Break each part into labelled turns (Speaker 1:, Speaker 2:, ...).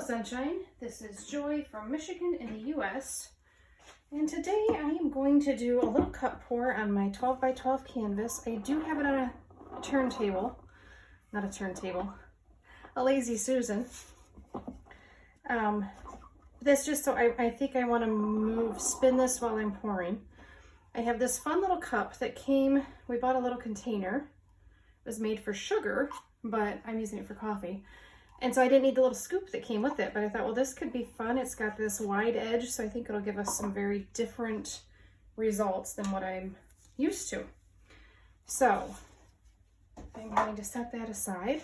Speaker 1: Sunshine. This is Joy from Michigan in the US. And today I am going to do a little cup pour on my 12 by 12 canvas. I do have it on a turntable. Not a turntable. A Lazy Susan. That's just so I think I want to spin this while I'm pouring. I have this fun little cup that came, we bought a little container. It was made for sugar, but I'm using it for coffee. And so I didn't need the little scoop that came with it, but I thought, well, this could be fun. It's got this wide edge, so I think it'll give us some very different results than what I'm used to. So I'm going to set that aside.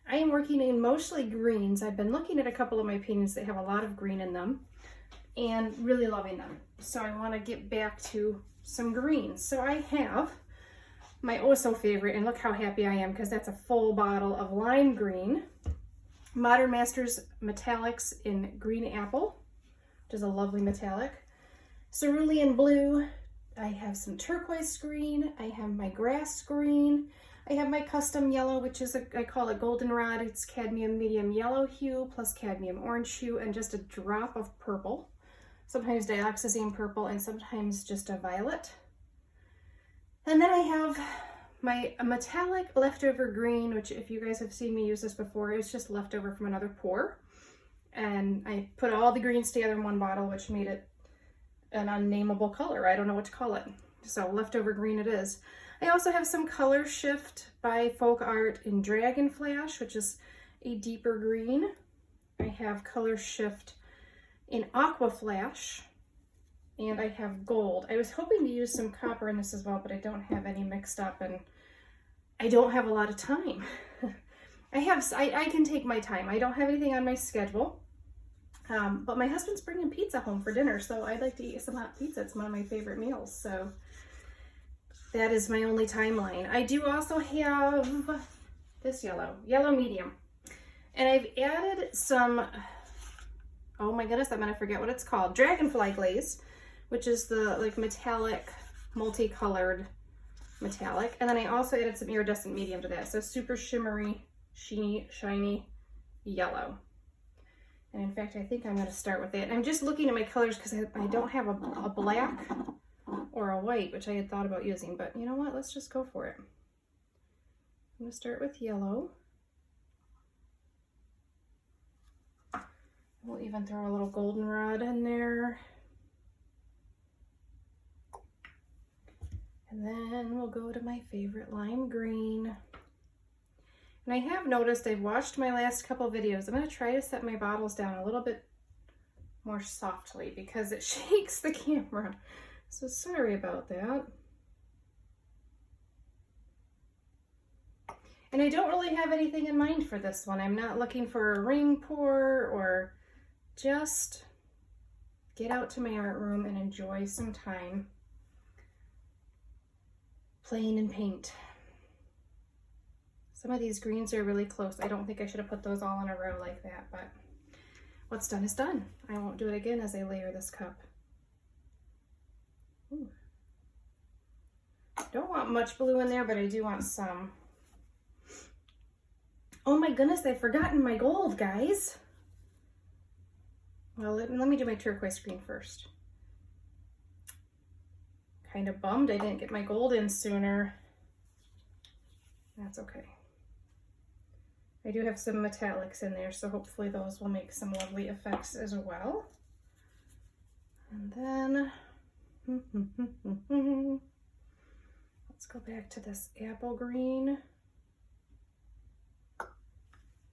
Speaker 1: I am working in mostly greens. I've been looking at a couple of my paintings that have a lot of green in them and really loving them. So I want to get back to some greens. So I have my oh so favorite, and look how happy I am because that's a full bottle of lime green. Modern Masters Metallics in Green Apple, which is a lovely metallic. Cerulean Blue. I have some turquoise green. I have my grass green. I have my custom yellow, which is, I call it goldenrod. It's cadmium medium yellow hue plus cadmium orange hue and just a drop of purple. Sometimes dioxazine purple and sometimes just a violet. And then I have my metallic leftover green, which if you guys have seen me use this before, it's just leftover from another pour. And I put all the greens together in one bottle, which made it an unnameable color. I don't know what to call it. So leftover green it is. I also have some Color Shift by Folk Art in Dragon Flash, which is a deeper green. I have Color Shift in Aqua Flash. And I have gold. I was hoping to use some copper in this as well, but I don't have any mixed up and I don't have a lot of time. I can take my time. I don't have anything on my schedule, but my husband's bringing pizza home for dinner, so I'd like to eat some hot pizza. It's one of my favorite meals, so that is my only timeline. I do also have this yellow medium, and I've added some, oh my goodness, I'm gonna forget what it's called, Dragonfly Glaze, which is the like metallic, multicolored metallic. And then I also added some iridescent medium to that. So super shimmery, shiny yellow. And in fact, I think I'm gonna start with it. And I'm just looking at my colors because I don't have a black or a white, which I had thought about using, but you know what? Let's just go for it. I'm gonna start with yellow. We'll even throw a little goldenrod in there. And then we'll go to my favorite lime green. And I have noticed, I've watched my last couple videos. I'm going to try to set my bottles down a little bit more softly because it shakes the camera. So sorry about that. And I don't really have anything in mind for this one. I'm not looking for a ring pour or just get out to my art room and enjoy some time playing in paint. Some of these greens are really close. I don't think I should have put those all in a row like that, but what's done is done. I won't do it again as I layer this cup. Ooh. Don't want much blue in there, but I do want some. Oh my goodness, I've forgotten my gold, guys. Well, let me do my turquoise green first. Kind of bummed I didn't get my gold in sooner. That's okay. I do have some metallics in there, so hopefully those will make some lovely effects as well. And then, let's go back to this apple green.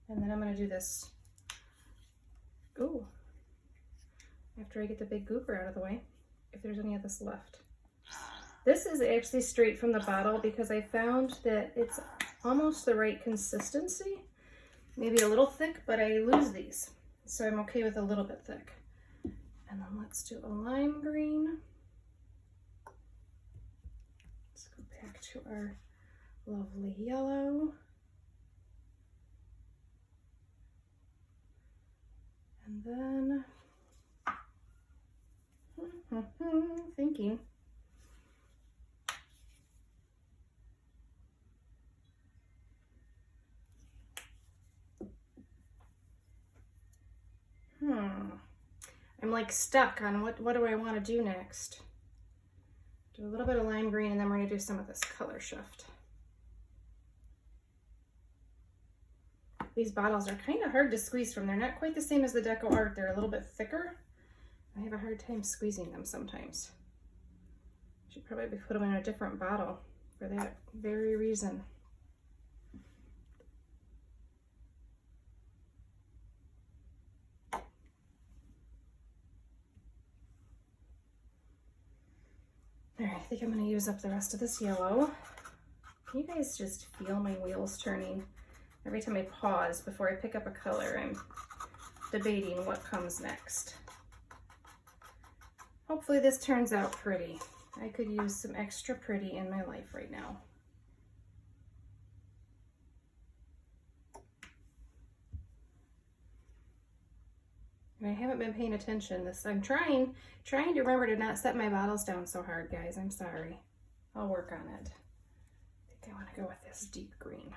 Speaker 1: And then I'm gonna do this, ooh, after I get the big goober out of the way, if there's any of this left. This is actually straight from the bottle because I found that it's almost the right consistency. Maybe a little thick, but I lose these. So I'm okay with a little bit thick. And then let's do a lime green. Let's go back to our lovely yellow. And then, thinking. I'm like stuck on what do I want to do next. Do a little bit of lime green and then we're gonna do some of this color shift. These bottles are kind of hard to squeeze from. They're not quite the same as the Deco Art. They're a little bit thicker. I have a hard time squeezing them sometimes. Should probably put them in a different bottle for that very reason. All right, I think I'm gonna use up the rest of this yellow. Can you guys just feel my wheels turning? Every time I pause before I pick up a color, I'm debating what comes next. Hopefully this turns out pretty. I could use some extra pretty in my life right now. And I haven't been paying attention. I'm trying to remember to not set my bottles down so hard, guys. I'm sorry. I'll work on it. I think I want to go with this deep green.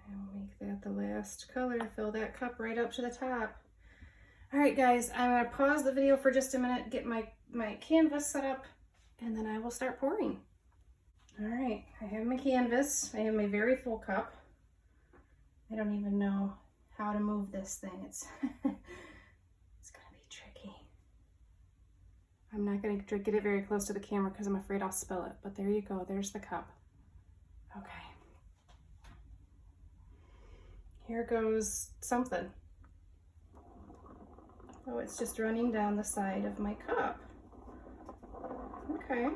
Speaker 1: I'll make that the last color. Fill that cup right up to the top. All right, guys, I'm gonna pause the video for just a minute, get my canvas set up, and then I will start pouring. All right, I have my canvas. I have my very full cup. I don't even know how to move this thing. It's it's gonna be tricky. I'm not gonna get it very close to the camera because I'm afraid I'll spill it, but there you go, there's the cup. Okay. Here goes something. Oh, it's just running down the side of my cup. Okay.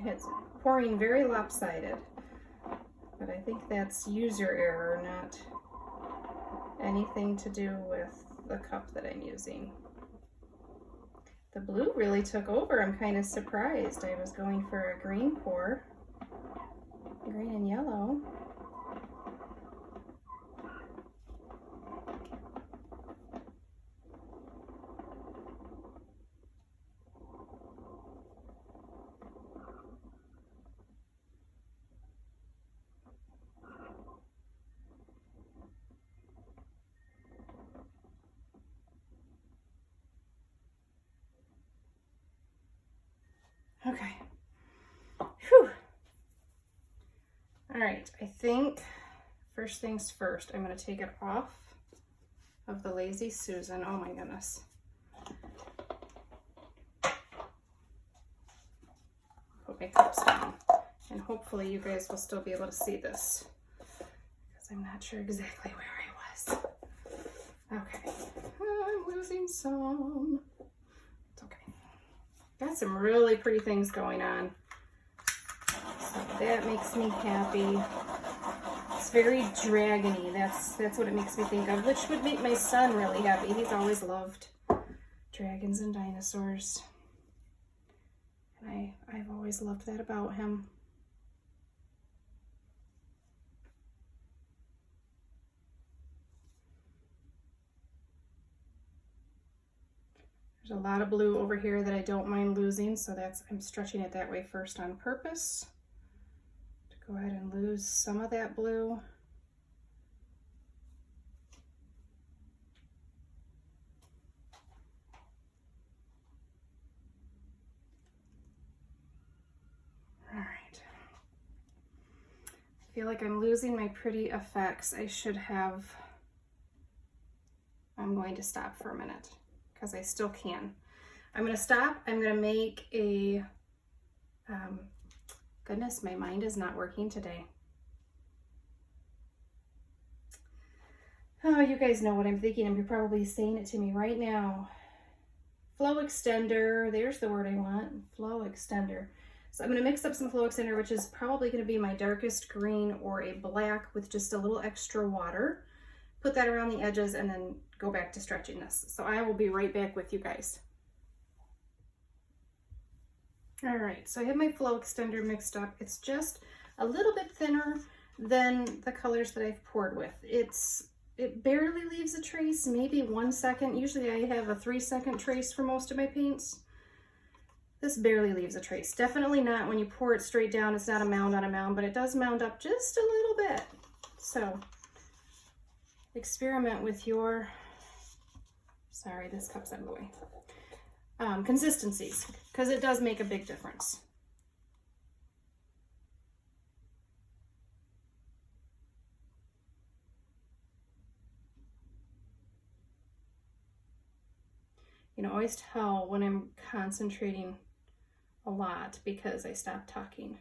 Speaker 1: It's pouring very lopsided, but I think that's user error, not anything to do with the cup that I'm using. The blue really took over. I'm kind of surprised. I was going for a green pour, green and yellow. Okay. Whew. All right, I think first things first, I'm going to take it off of the Lazy Susan. Oh my goodness. Put my cups down, and hopefully you guys will still be able to see this because I'm not sure exactly where I was. Okay, I'm losing some. It's okay. Got some really pretty things going on. So that makes me happy. It's very dragony. That's what it makes me think of, which would make my son really happy. He's always loved dragons and dinosaurs. And I've always loved that about him. There's a lot of blue over here that I don't mind losing, so I'm stretching it that way first on purpose. To go ahead and lose some of that blue. All right. I feel like I'm losing my pretty effects. I'm going to stop for a minute, because I still can. I'm gonna stop. I'm gonna make a, goodness, my mind is not working today. Oh, you guys know what I'm thinking, and you're probably saying it to me right now. Flow extender, there's the word I want, flow extender. So I'm gonna mix up some flow extender, which is probably gonna be my darkest green or a black with just a little extra water. Put that around the edges and then go back to stretching this. So I will be right back with you guys. All right, so I have my flow extender mixed up. It's just a little bit thinner than the colors that I've poured with. It barely leaves a trace, maybe 1 second. Usually I have a 3-second trace for most of my paints. This barely leaves a trace. Definitely not when you pour it straight down. It's not a mound on a mound, but it does mound up just a little bit. So experiment with your, sorry, this cup's out of the way, consistencies, because it does make a big difference. You know, always tell when I'm concentrating a lot because I stop talking.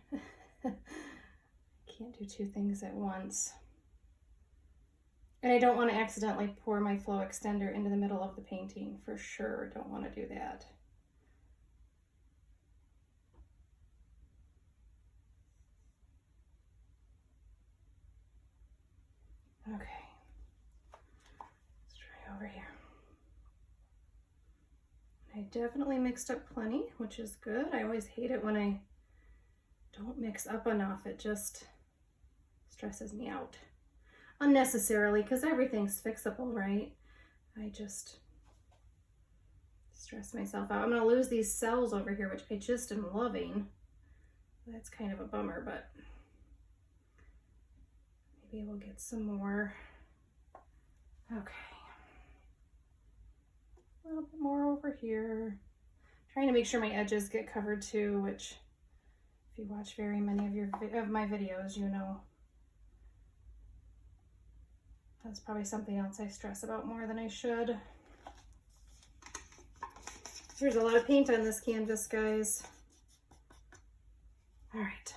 Speaker 1: Can't do two things at once. And I don't want to accidentally pour my flow extender into the middle of the painting. For sure, don't want to do that. Okay, let's try over here. I definitely mixed up plenty, which is good. I always hate it when I don't mix up enough. It just stresses me out unnecessarily because everything's fixable, right? I just stress myself out. I'm going to lose these cells over here, which I just am loving. That's kind of a bummer, but maybe we'll get some more. Okay. A little bit more over here. Trying to make sure my edges get covered too, which if you watch very many of my videos, you know that's probably something else I stress about more than I should. There's a lot of paint on this canvas, guys. All right.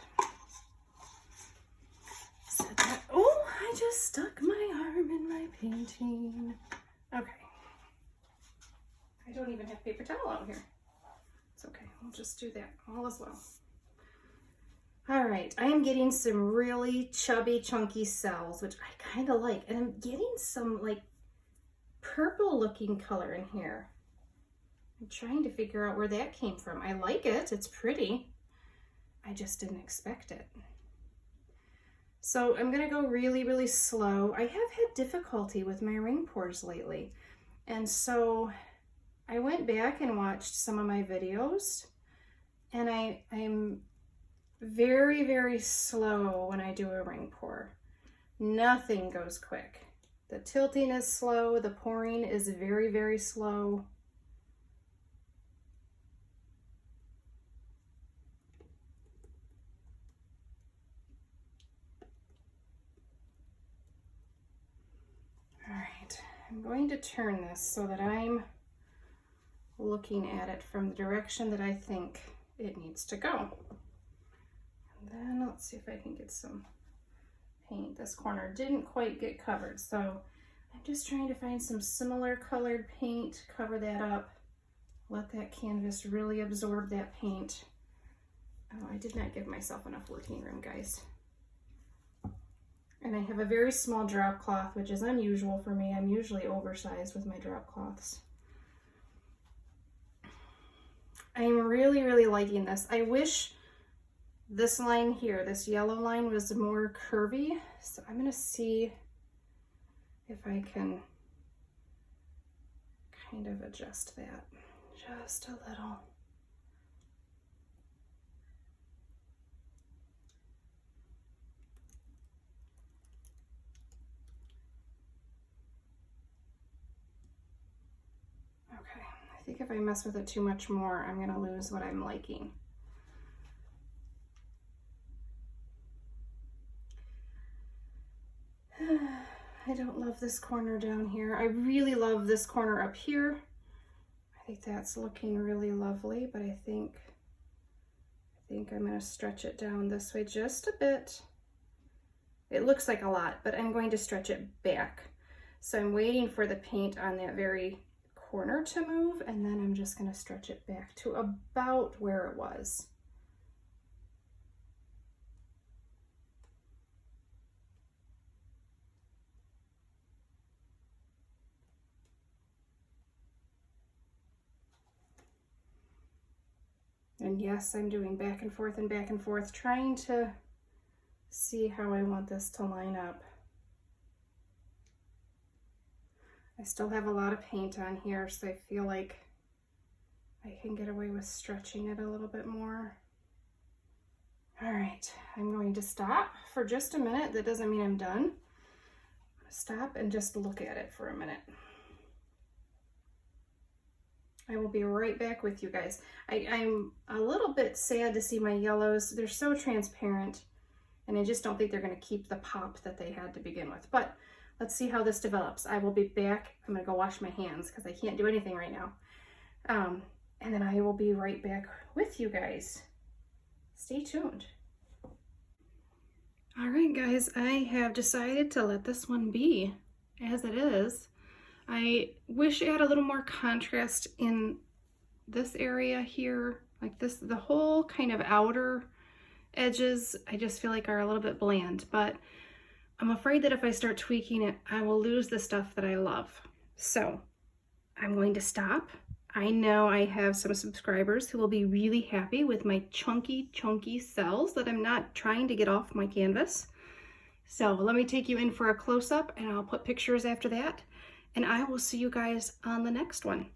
Speaker 1: Set that. Oh, I just stuck my arm in my painting. Okay. I don't even have paper towel out here. It's okay, we'll just do that all as well. All right, I am getting some really chubby, chunky cells, which I kind of like. And I'm getting some like purple looking color in here. I'm trying to figure out where that came from. I like it, it's pretty. I just didn't expect it. So I'm gonna go really, really slow. I have had difficulty with my ring pours lately. And so I went back and watched some of my videos, and I'm very, very slow when I do a ring pour. Nothing goes quick. The tilting is slow, the pouring is very, very slow. All right, I'm going to turn this so that I'm looking at it from the direction that I think it needs to go. And then let's see if I can get some paint. This corner didn't quite get covered, so I'm just trying to find some similar colored paint, cover that up, let that canvas really absorb that paint. Oh, I did not give myself enough working room, guys. And I have a very small drop cloth, which is unusual for me. I'm usually oversized with my drop cloths. I'm really, really liking this. I wish this line here, this yellow line, was more curvy. So I'm gonna see if I can kind of adjust that just a little. I think if I mess with it too much more, I'm gonna lose what I'm liking. I don't love this corner down here. I really love this corner up here. I think that's looking really lovely, but I think I'm gonna stretch it down this way just a bit. It looks like a lot, but I'm going to stretch it back. So I'm waiting for the paint on that very corner to move, and then I'm just going to stretch it back to about where it was. And yes, I'm doing back and forth, trying to see how I want this to line up. I still have a lot of paint on here, so I feel like I can get away with stretching it a little bit more. All right, I'm going to stop for just a minute. That doesn't mean I'm done. I'm gonna stop and just look at it for a minute. I will be right back with you guys. I'm a little bit sad to see my yellows. They're so transparent, and I just don't think they're gonna keep the pop that they had to begin with. But let's see how this develops. I will be back. I'm gonna go wash my hands because I can't do anything right now. And then I will be right back with you guys. Stay tuned. All right, guys, I have decided to let this one be as it is. I wish it had a little more contrast in this area here, like this, the whole kind of outer edges, I just feel like are a little bit bland, but I'm afraid that if I start tweaking it, I will lose the stuff that I love. So I'm going to stop. I know I have some subscribers who will be really happy with my chunky cells that I'm not trying to get off my canvas. So let me take you in for a close-up, and I'll put pictures after that. And I will see you guys on the next one.